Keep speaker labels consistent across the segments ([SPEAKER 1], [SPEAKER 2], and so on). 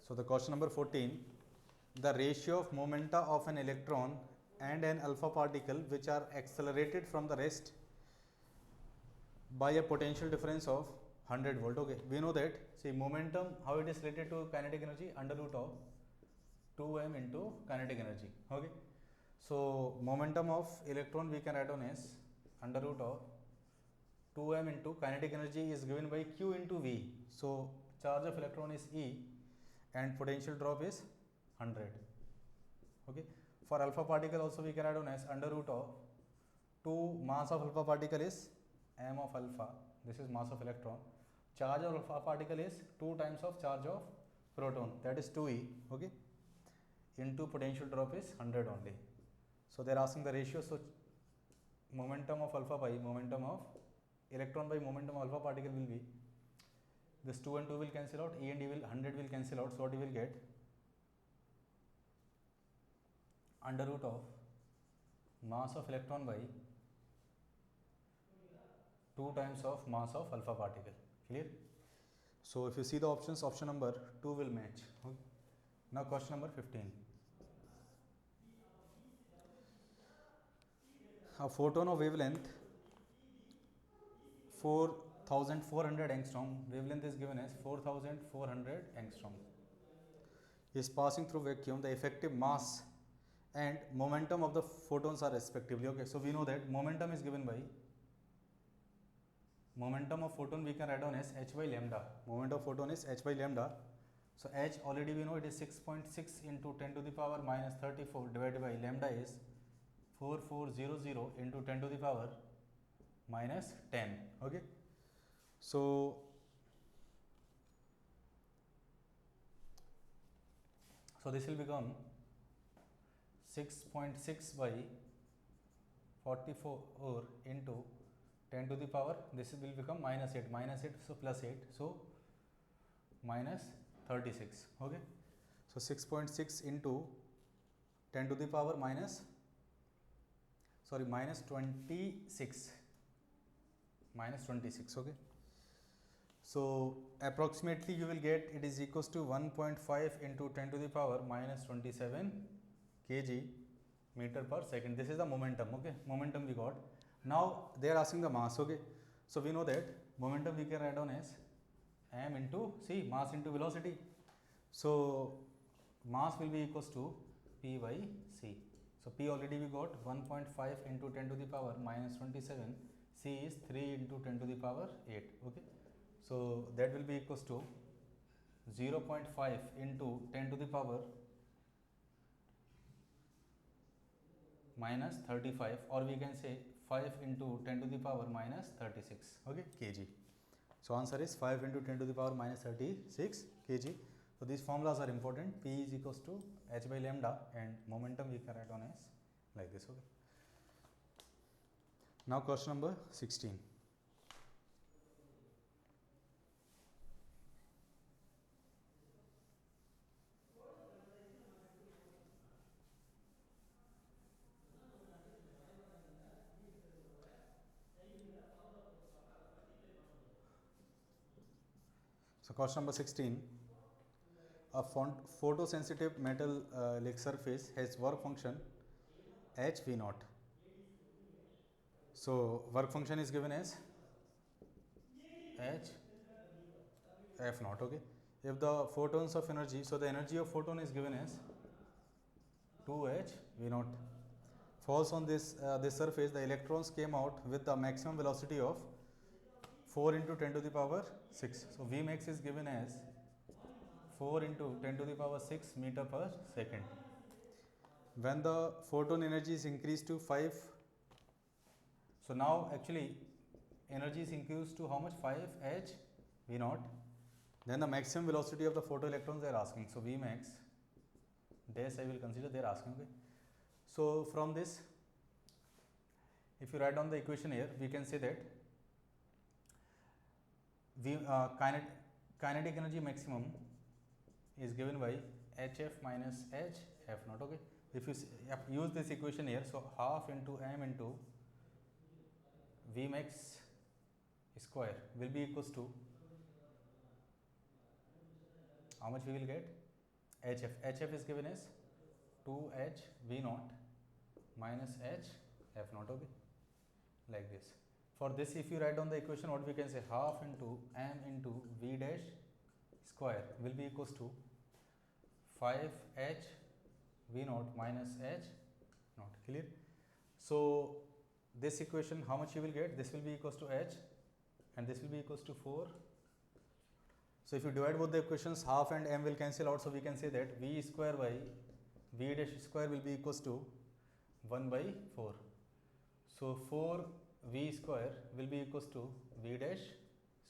[SPEAKER 1] So the question number 14, the ratio of momenta of an electron and an alpha particle which are accelerated from the rest by a potential difference of 100 volt. Okay, we know that, see, momentum, how it is related to kinetic energy, under root of 2m into kinetic energy. Okay, so momentum of electron we can write on as under root of 2m into kinetic energy is given by q into v. So charge of electron is E and potential drop is 100. Okay, for alpha particle also we can write on as under root of 2 mass of alpha particle is m of alpha, this is mass of electron, charge of alpha particle is 2 times of charge of proton, that is 2e. Okay, into potential drop is 100 only. So they are asking the ratio. So momentum of alpha by momentum of electron by momentum of alpha particle will be, this 2 and 2 will cancel out, E and E will 100 will cancel out. So what you will get, under root of mass of electron by 2 times of mass of alpha particle. Clear? So if you see the options, option number 2 will match. Okay. Now question number 15. A photon of wavelength 4400 angstrom, wavelength is given as 4400 angstrom, is passing through vacuum. The effective mass and momentum of the photons are respectively. Okay, so we know that momentum is given by, momentum of photon we can write down as h by lambda. Moment of photon is h by lambda. So h already we know it is 6.6 into 10 to the power minus 34 divided by lambda is 4400 into 10 to the power minus 10. Okay, so this will become 6.6 by 44 into 10 to the power, this will become minus 8, so plus 8, so minus 36. Okay, so 6.6 into 10 to the power minus 26, minus 26. Okay, so approximately you will get it is equals to 1.5 into 10 to the power minus 27 kg meter per second. This is the momentum. Okay, momentum we got. Now they are asking the mass. Okay, so we know that momentum we can write down as m into c, mass into velocity. So mass will be equals to p by c. So p already we got 1.5 into 10 to the power minus 27, c is 3 into 10 to the power 8. Okay, so that will be equals to 0.5 into 10 to the power minus 35, or we can say 5 into 10 to the power minus 36. Okay, kg. So answer is 5 into 10 to the power minus 36 kg. So these formulas are important. P is equals to h by lambda and momentum we can write on as like this. Okay. Now question number 16. So question number 16. A photosensitive metal like surface has work function h v naught. So work function is given as h f naught. Okay, if the photons of energy, so the energy of photon is given as 2h v naught, falls on this surface, the electrons came out with the maximum velocity of 4 into 10 to the power 6. So V max is given as 4 into 10 to the power 6 meter per second. When the photon energy is increased to 5, so now actually energy is increased to how much, 5 h v naught, then the maximum velocity of the photoelectrons they are asking. So V max dash I will consider they are asking. Okay, so from this, if you write down the equation here, we can say that kinetic energy maximum is given by hf minus hf naught. Okay, if you use this equation here, so half into m into V max square will be equals to how much we will get, HF is given as 2h v naught minus h f naught, okay, like this. For this, if you write down the equation, what we can say, half into m into v dash square will be equals to 5h v naught minus h naught. Clear? So this equation, how much you will get? This will be equals to h and this will be equals to 4. So if you divide both the equations, half and m will cancel out, so we can say that v square by v dash square will be equals to 1 by 4. So 4 v square will be equals to v dash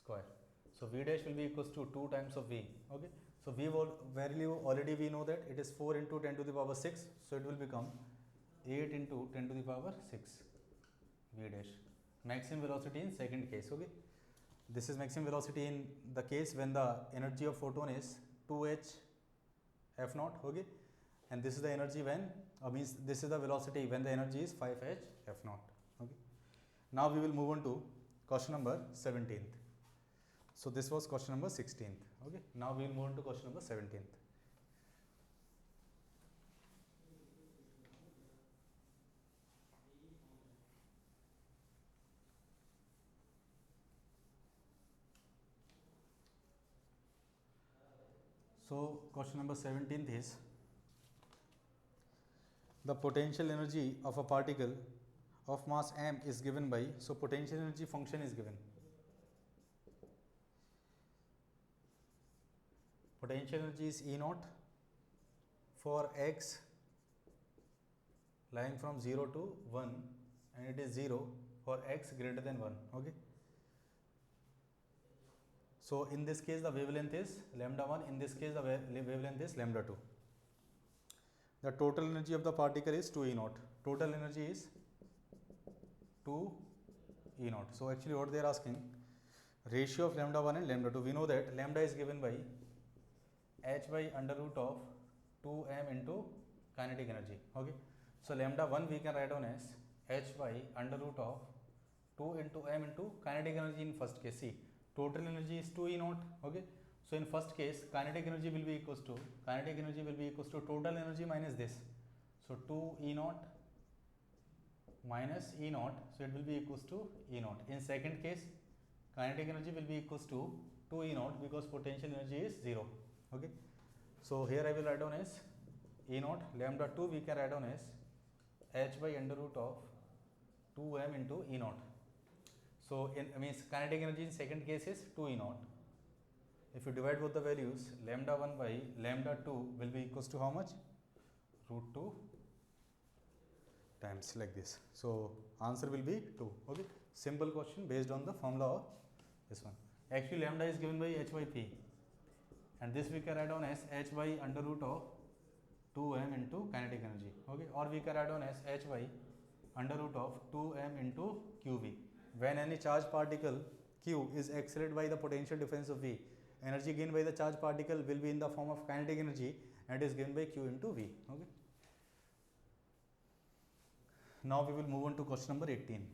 [SPEAKER 1] square. So v dash will be equals to 2 times of v, okay. So v value already we know that it is 4 into 10 to the power 6, so it will become 8 into 10 to the power 6 v dash. Maximum velocity in second case, okay. This is maximum velocity in the case when the energy of photon is 2h f naught, okay, and this is the energy when means this is the velocity when the energy is 5h f naught, okay. Now we will move on to question number 17th. So this was question number 16th, okay. Now we will move on to question number 17th. So question number 17th is the potential energy of a particle of mass m is given by, so potential energy function is given. Potential energy is E naught for x lying from 0 to 1 and it is 0 for x greater than 1, okay. So in this case the wavelength is lambda 1, in this case the wavelength is lambda 2. The total energy of the particle is 2 E naught. Total energy is 2 E naught. So actually what they are asking, ratio of lambda 1 and lambda 2. We know that lambda is given by h by under root of 2m into kinetic energy, okay. So lambda 1 we can write down as h by under root of 2 into m into kinetic energy in first case. See, total energy is 2 E naught, okay. So in first case kinetic energy will be equals to total energy minus this. So 2 E naught minus E naught, so it will be equals to E naught. In second case kinetic energy will be equals to 2 E naught because potential energy is 0, okay. So here I will write down as E naught, lambda 2 we can write down as h by under root of 2m into E naught. So in means kinetic energy in second case is 2 E naught. If you divide both the values, lambda 1 by lambda 2 will be equals to how much? Root 2 times, like this. So answer will be 2, okay. Simple question based on the formula of this one. Actually lambda is given by h by p and this we can write down as h by under root of 2m into kinetic energy, okay, or we can write down as h by under root of 2m into qv. When any charged particle q is accelerated by the potential difference of v, energy gained by the charged particle will be in the form of kinetic energy and is given by q into v, okay. Now we will move on to question number 18.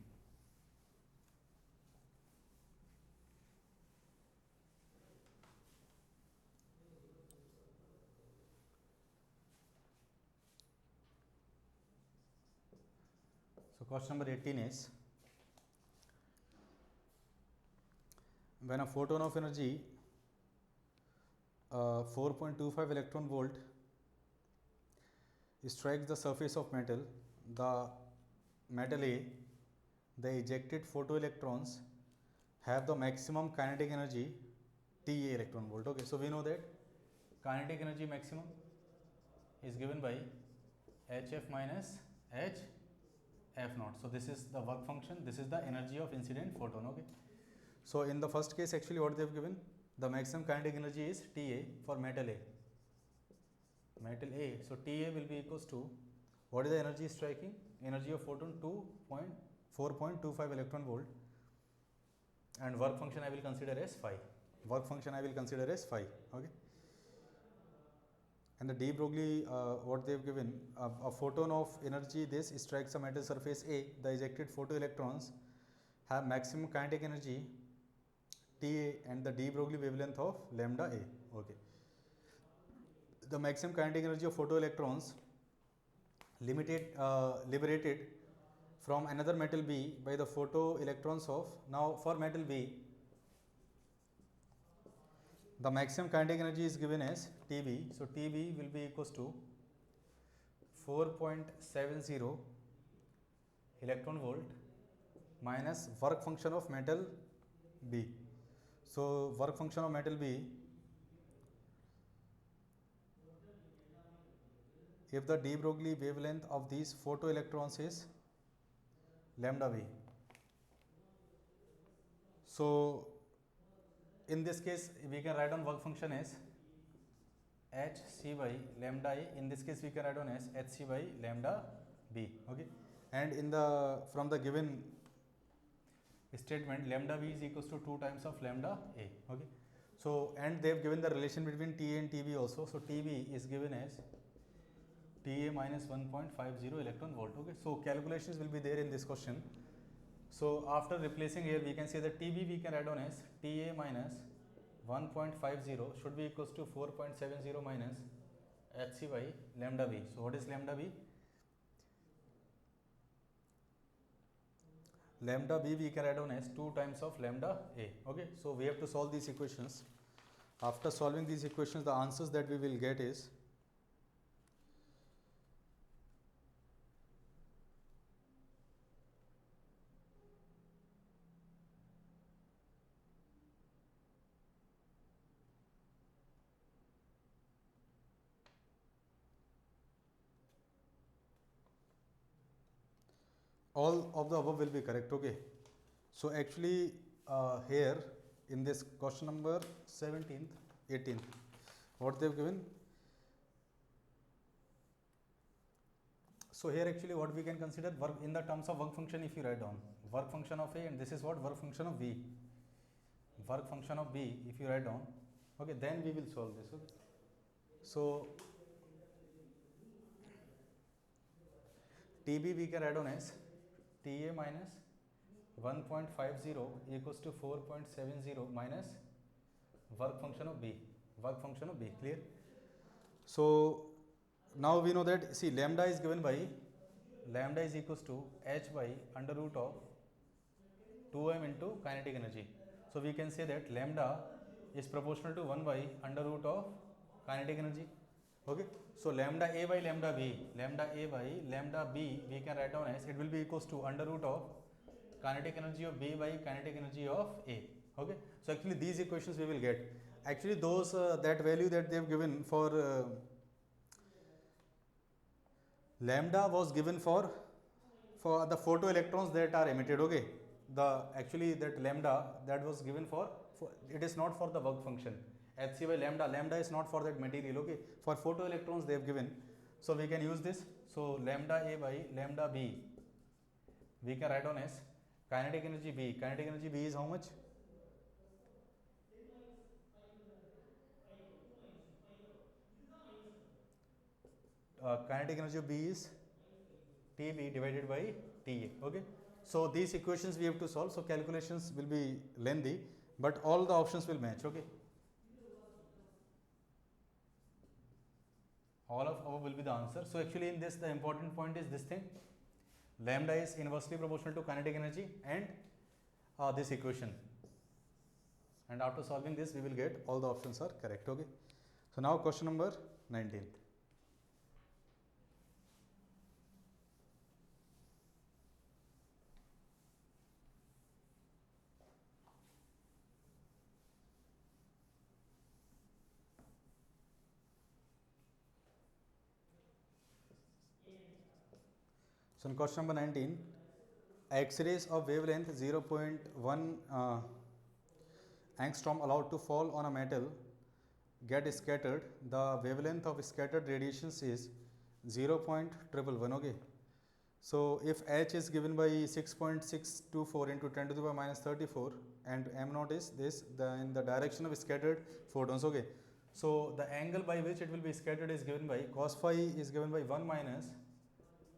[SPEAKER 1] So question number 18 is, when a photon of energy 4.25 electron volt strikes the surface of metal, the metal A, the ejected photoelectrons have the maximum kinetic energy Ta electron volt, okay. So we know that kinetic energy maximum is given by hf minus h f naught. So this is the work function, this is the energy of incident photon, okay. So in the first case actually what they have given, the maximum kinetic energy is Ta for metal A. So Ta will be equals to, what is the energy striking? Energy of photon 4.25 electron volt and work function I will consider as phi. Okay. And the de Broglie what they have given, a photon of energy this strikes a metal surface A, the ejected photoelectrons have maximum kinetic energy Ta and the de Broglie wavelength of lambda A, okay. the maximum kinetic energy of photoelectrons liberated from another metal B by the photoelectrons of, now for metal B, the maximum kinetic energy is given as TB. So TB will be equals to 4.70 electron volt minus work function of metal B. So work function of metal B, if the de Broglie wavelength of these photoelectrons is lambda V. So in this case we can write on work function as hc by lambda A. In this case we can write on as hc by lambda B. Okay, and in the from the given statement lambda V is equals to 2 times of lambda A. Okay, so and they have given the relation between TA and TB also. So TB is given as TA minus 1.50 electron volt. Okay, so calculations will be there in this question. So after replacing here we can say that TB we can write on as TA minus 1.50 should be equals to 4.70 minus hc by lambda V. So what is lambda V? Lambda B we can write down as 2 times of lambda A. Okay, so we have to solve these equations. After solving these equations, the answers that we will get is all of the above will be correct. Okay, so actually here in this question number 17th 18th what they have given, so here actually what we can consider work in the terms of work function. If you write down work function of A and this is what work function of B, work function of B if you write down, okay, then we will solve this. Okay, so TB we can write down as TA minus 1.50 equals to 4.70 minus work function of B, work function of B. Clear? So now we know that, see, lambda is given by, lambda is equals to h by under root of 2m into kinetic energy. So we can say that lambda is proportional to 1 by under root of kinetic energy. Okay, so lambda A by lambda B, lambda A by lambda B we can write down as, it will be equals to under root of kinetic energy of B by kinetic energy of A. Okay, so actually these equations we will get. Actually those that value that they have given for lambda was given for the photoelectrons that are emitted. Okay, the actually that lambda that was given for it is not for the work function. hc by lambda, lambda is not for that material. Okay, for photoelectrons they have given, so we can use this. So lambda A by lambda B we can write down as kinetic energy B. Kinetic energy B is how much? Kinetic energy of B is TB divided by TA. Okay, so these equations we have to solve, so calculations will be lengthy, but all the options will match. Okay, all of our will be the answer. So actually in this the important point is this thing, lambda is inversely proportional to kinetic energy and this equation, and after solving this we will get all the options are correct. Okay, so now question number 19. So in question number 19, X-rays of wavelength 0.1 angstrom allowed to fall on a metal get scattered. The wavelength of scattered radiations is 0.111. Okay, so if H is given by 6.624 into 10 to the power minus 34 and m naught is this, in the direction of scattered photons. Okay, so the angle by which it will be scattered is given by cos phi is given by 1 minus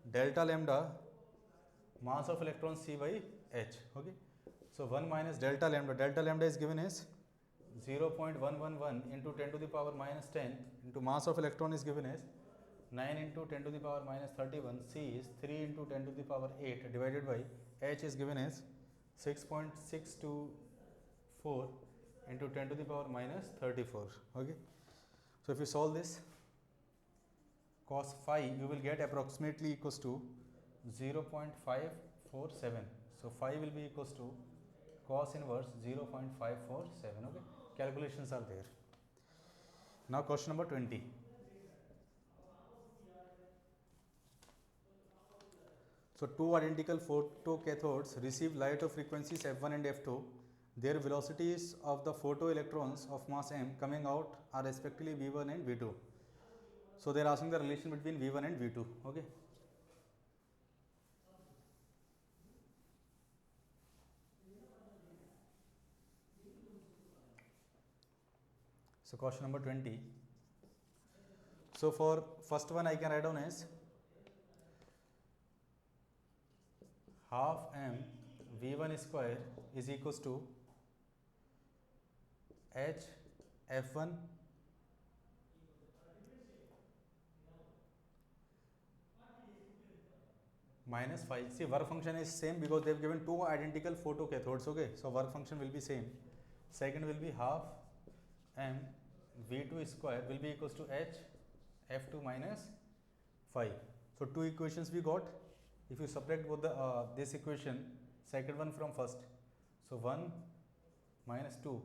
[SPEAKER 1] delta lambda mass of electrons C by H. Okay, so 1 minus delta lambda is given as 0.111 into 10 to the power minus 10 into mass of electron is given as 9 into 10 to the power minus 31. C is 3 into 10 to the power 8 divided by H is given as 6.624 into 10 to the power minus 34. Okay. So if you solve this, cos phi you will get approximately equals to 0.547. So phi will be equals to cos inverse 0.547. Okay, calculations are there. Now question number 20. So two identical photocathodes receive light of frequencies f1 and f2. Their velocities of the photoelectrons of mass m coming out are respectively v1 and v2. So they are asking the relation between v1 and v2. Okay. So question number 20. So for first one I can write down as half m v1 square is equals to h f1 minus phi. See, work function is same because they have given two identical photocathodes. Okay, so work function will be same. Second will be half m v2 square will be equals to h f2 minus phi. So two equations we got. If you subtract both the this equation, second one from first, so 1 minus 2.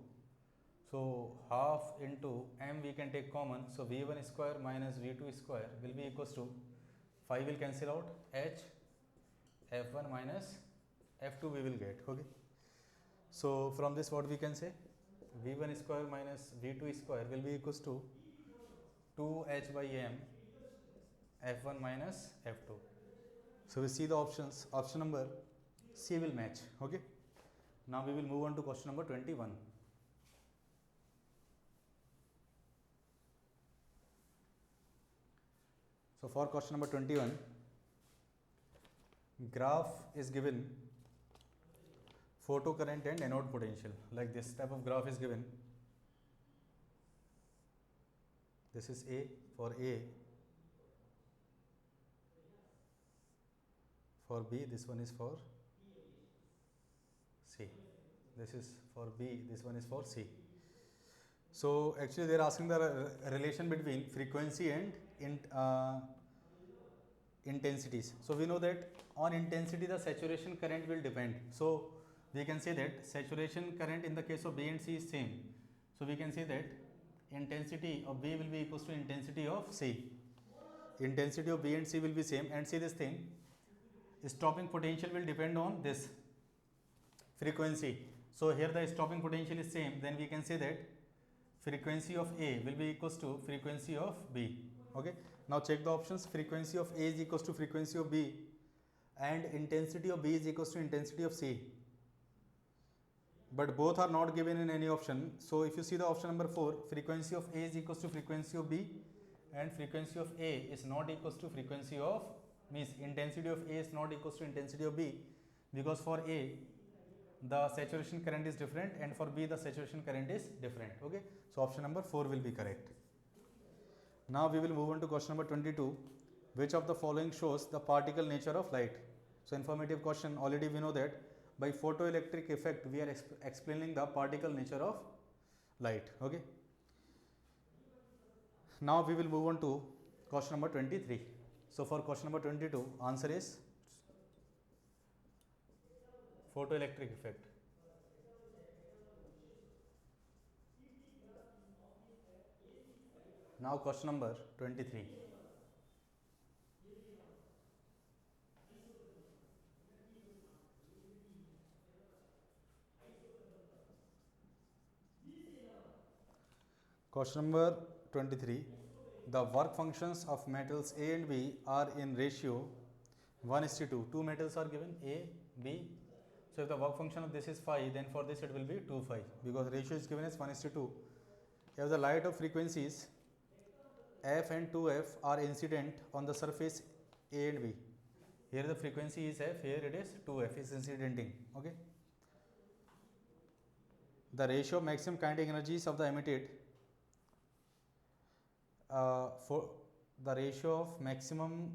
[SPEAKER 1] So half into m we can take common. So v1 square minus v2 square will be equals to phi will cancel out, h f1 minus f2 we will get. Okay. So from this what we can say, v1 square minus v2 square will be equals to 2h by m f1 minus f2. So we see the options. Option number C will match. Okay. Now we will move on to question number 21. So for question number 21, graph is given photocurrent and anode potential. Like this type of graph is given. This is A for A. For B, this one is for C. This is for B, this one is for C. So actually they are asking the relation between frequency and intensities. So we know that on intensity the saturation current will depend. So we can say that saturation current in the case of B and C is same. So we can say that intensity of B will be equals to intensity of C. Intensity of B and C will be same, and see this thing, stopping potential will depend on this frequency. So here the stopping potential is same, then we can say that frequency of A will be equals to frequency of B. Okay. Now check the options. Frequency of A is equals to frequency of B and intensity of B is equals to intensity of C. But both are not given in any option. So if you see the option number 4, frequency of A is equals to frequency of B and frequency of A is not equals to frequency of, means intensity of A is not equals to intensity of B, because for A the saturation current is different and for B the saturation current is different. Okay. So option number 4 will be correct. Now we will move on to question number 22. Which of the following shows the particle nature of light? So informative question. Already we know that by photoelectric effect we are explaining the particle nature of light. Okay. Now we will move on to question number 23. So for question number 22, answer is photoelectric effect. Now question number 23. Question number 23. The work functions of metals A and B are in ratio 1:2. Two metals are given, A, B. So if the work function of this is phi, then for this it will be 2 phi, because ratio is given as 1:2. If the light of frequencies f and 2f are incident on the surface A and B, here the frequency is f, here it is 2f is incidenting. Okay. the ratio of maximum kinetic energies of the emitted for the ratio of maximum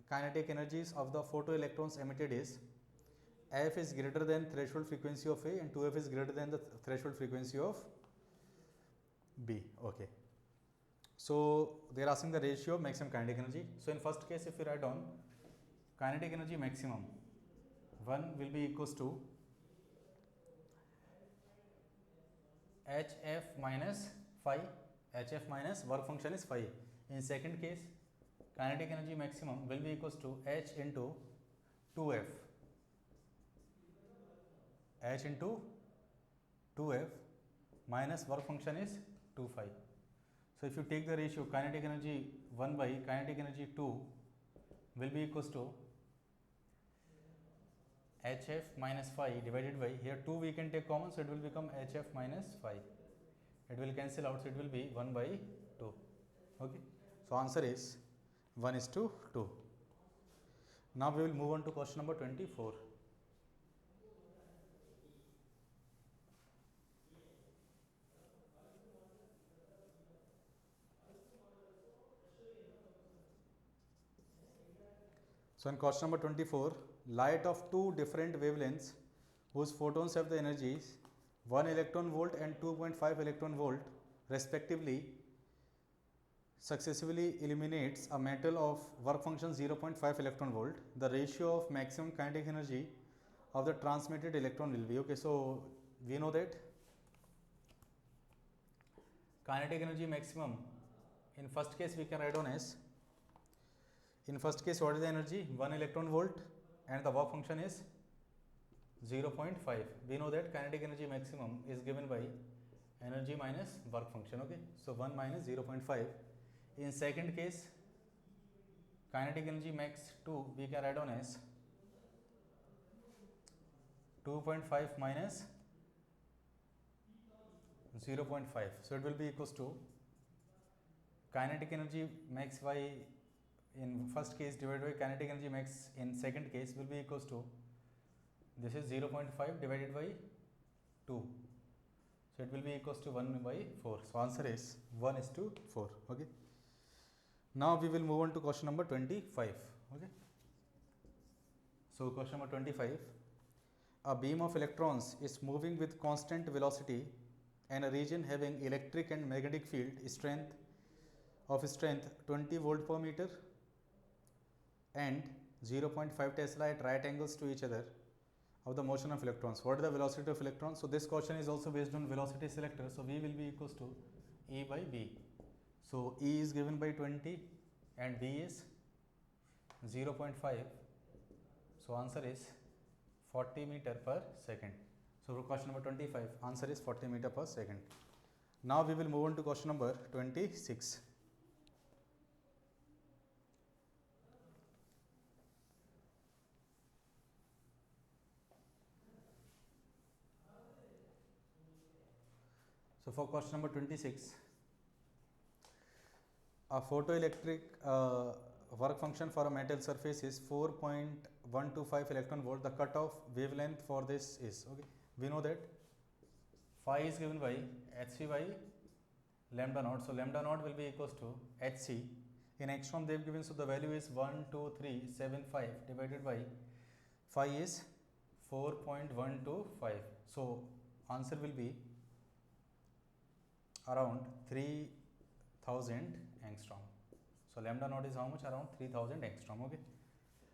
[SPEAKER 1] kinetic energies of the photoelectrons emitted is f is greater than threshold frequency of A and 2f is greater than the threshold frequency of B. Okay. So they are asking the ratio of maximum kinetic energy. So in first case, if we write down kinetic energy maximum, 1 will be equals to HF minus phi. HF minus work function is phi. In second case, kinetic energy maximum will be equals to H into 2F. H into 2F minus work function is 2 phi. So if you take the ratio kinetic energy 1 by kinetic energy 2 will be equals to HF minus phi divided by, here 2 we can take common, so it will become HF minus phi. It will cancel out, so it will be 1 by 2. Okay. So answer is 1 is to 2. Now we will move on to question number 24. So in question number 24, light of two different wavelengths whose photons have the energies 1 electron volt and 2.5 electron volt respectively successively illuminates a metal of work function 0.5 electron volt. The ratio of maximum kinetic energy of the transmitted electron will be, okay, so we know that kinetic energy maximum in first case we can write down as, in first case what is the energy, 1 electron volt and the work function is 0.5. We know that kinetic energy maximum is given by energy minus work function, okay. So 1 minus 0.5. In second case, kinetic energy max 2 we can write down as 2.5 minus 0.5. So it will be equals to kinetic energy max by in first case divided by kinetic energy max in second case will be equals to, this is 0.5 divided by 2. So it will be equals to 1 by 4. So answer is 1 is to 4. Okay. Now we will move on to question number 25. Okay. So question number 25. A beam of electrons is moving with constant velocity and a region having electric and magnetic field strength 20 volt per meter and 0.5 Tesla at right angles to each other of the motion of electrons. What is the velocity of electrons? So this question is also based on velocity selector. So V will be equals to E by B. So E is given by 20 and B is 0.5. So answer is 40 meter per second. So for question number 25, answer is 40 meter per second. Now we will move on to question number 26. So for question number 26, a photoelectric work function for a metal surface is 4.125 electron volt. The cutoff wavelength for this is, okay, we know that phi is given by hc by lambda naught. So lambda naught will be equals to hc. In angstrom they have given, so the value is 12375 divided by phi is 4.125. So answer will be around 3000 angstrom. So lambda naught is how much? Around 3000 angstrom. Okay.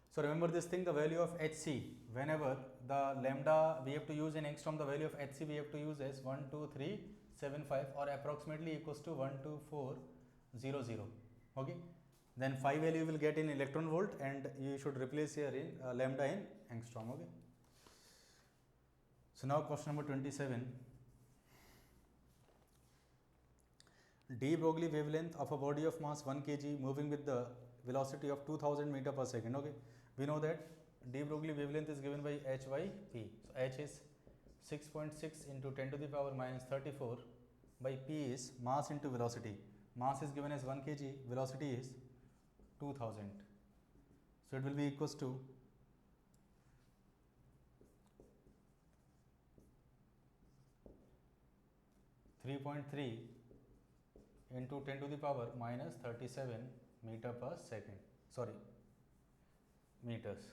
[SPEAKER 1] So remember this thing, the value of hc, whenever the lambda we have to use in angstrom, the value of hc we have to use as 12375 or approximately equals to 12400. Okay. Then phi value you will get in electron volt and you should replace here in lambda in angstrom. Okay. So now question number 27. De Broglie wavelength of a body of mass 1 kg moving with the velocity of 2000 meter per second. Okay. We know that De Broglie wavelength is given by h by p. So h is 6.6 into 10 to the power minus 34 by p is mass into velocity. Mass is given as 1 kg, velocity is 2000. So it will be equals to 3.3 into 10 to the power minus 37 meter per second, sorry, meters.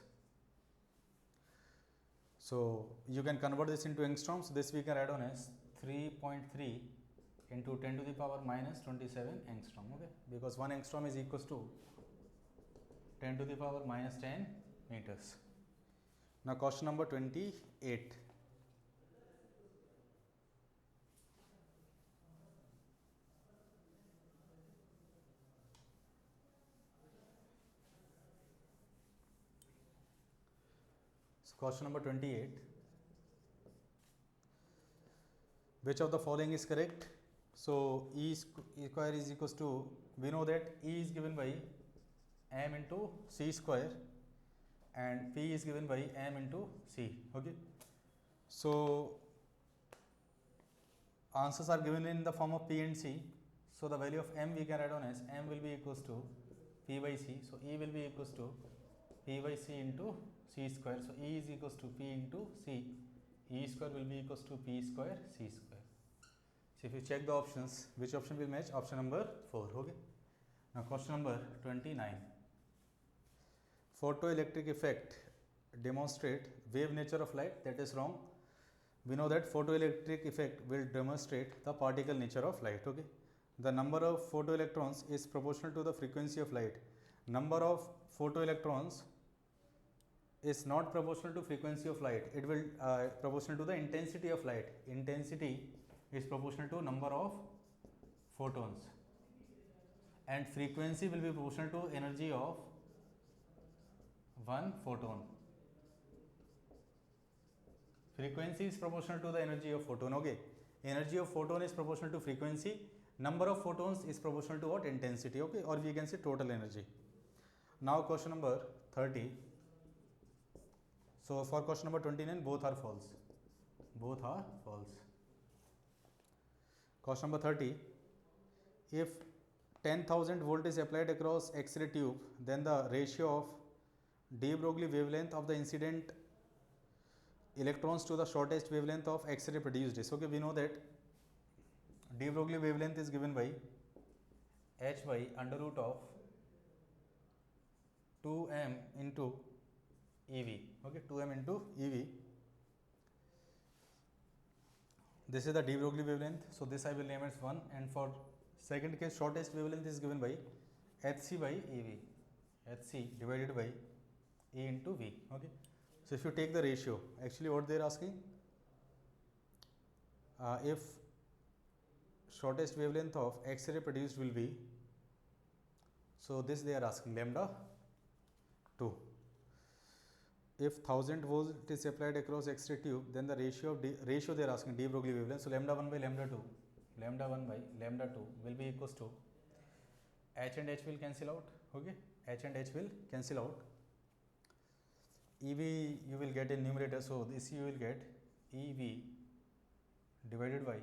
[SPEAKER 1] So you can convert this into angstroms. This we can add on as 3.3 into 10 to the power minus 27 angstrom, okay, because 1 angstrom is equals to 10 to the power minus 10 meters. Now question number 28. So question number 28. Which of the following is correct? So E square is equals to, we know that E is given by m into c square and P is given by m into c, okay. So answers are given in the form of P and C. So the value of m we can add on as m will be equals to P by C. So E will be equals to P by C into C square. So E is equals to P into C. E square will be equals to P square C square. So if you check the options, which option will match? Option number 4, okay. Now question number 29. Photoelectric effect demonstrate wave nature of light. That is wrong. We know that photoelectric effect will demonstrate the particle nature of light, okay. The number of photoelectrons is proportional to the frequency of light. Number of photoelectrons is not proportional to frequency of light. It will proportional to the intensity of light. Intensity is proportional to number of photons and frequency will be proportional to energy of one photon. Frequency is proportional to the energy of photon, okay. Energy of photon is proportional to frequency. Number of photons is proportional to what? Intensity, okay, or we can say total energy. Now question number 30. So for question number 29, both are false. Both are false. Question number 30. If 10,000 volt is applied across X-ray tube, then the ratio of de Broglie wavelength of the incident electrons to the shortest wavelength of X-ray produced is, okay. We know that de Broglie wavelength is given by h by under root of 2m into EV, okay, 2m into EV. This is the de Broglie wavelength, so this I will name as 1, and for second case shortest wavelength is given by hc by EV, hc divided by E into V, okay. So if you take the ratio, actually what they are asking, if shortest wavelength of X-ray produced will be, so this they are asking lambda 2. If 1000 volt is applied across X-ray tube, then the ratio of ratio they are asking de Broglie wavelength. So lambda 1 by lambda 2, lambda 1 by lambda 2 will be equals to h and h will cancel out, okay. H and h will cancel out. EV you will get in numerator, so this you will get EV divided by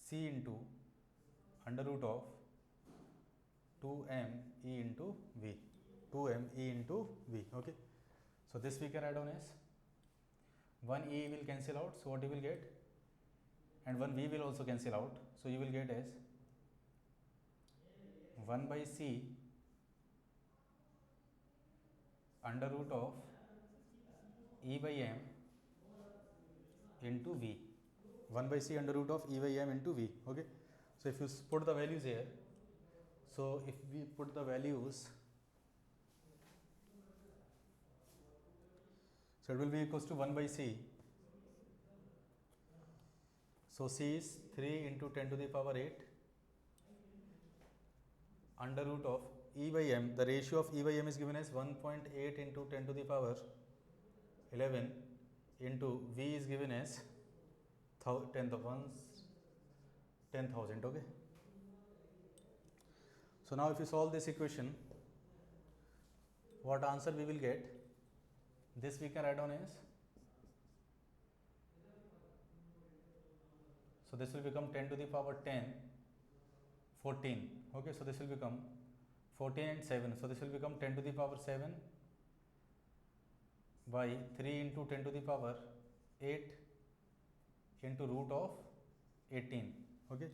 [SPEAKER 1] C into under root of 2m E into V, 2m E into V, okay. So this we can add on as 1 E will cancel out, so what you will get, and 1 V will also cancel out, so you will get as 1 by C under root of E by m into V, 1 by C under root of E by m into V, okay. So if you put the values here, so if we put the values, so it will be equals to 1 by C. So C is 3 into 10 to the power 8 under root of E by m. The ratio of E by m is given as 1.8 into 10 to the power 11 into V is given as 10,000, okay. So now if you solve this equation, what answer we will get? This we can add on as, so this will become 10 to the power 10, 14, okay. So this will become 14 and 7, so this will become 10 to the power 7 by 3 into 10 to the power 8 into root of 18. Okay.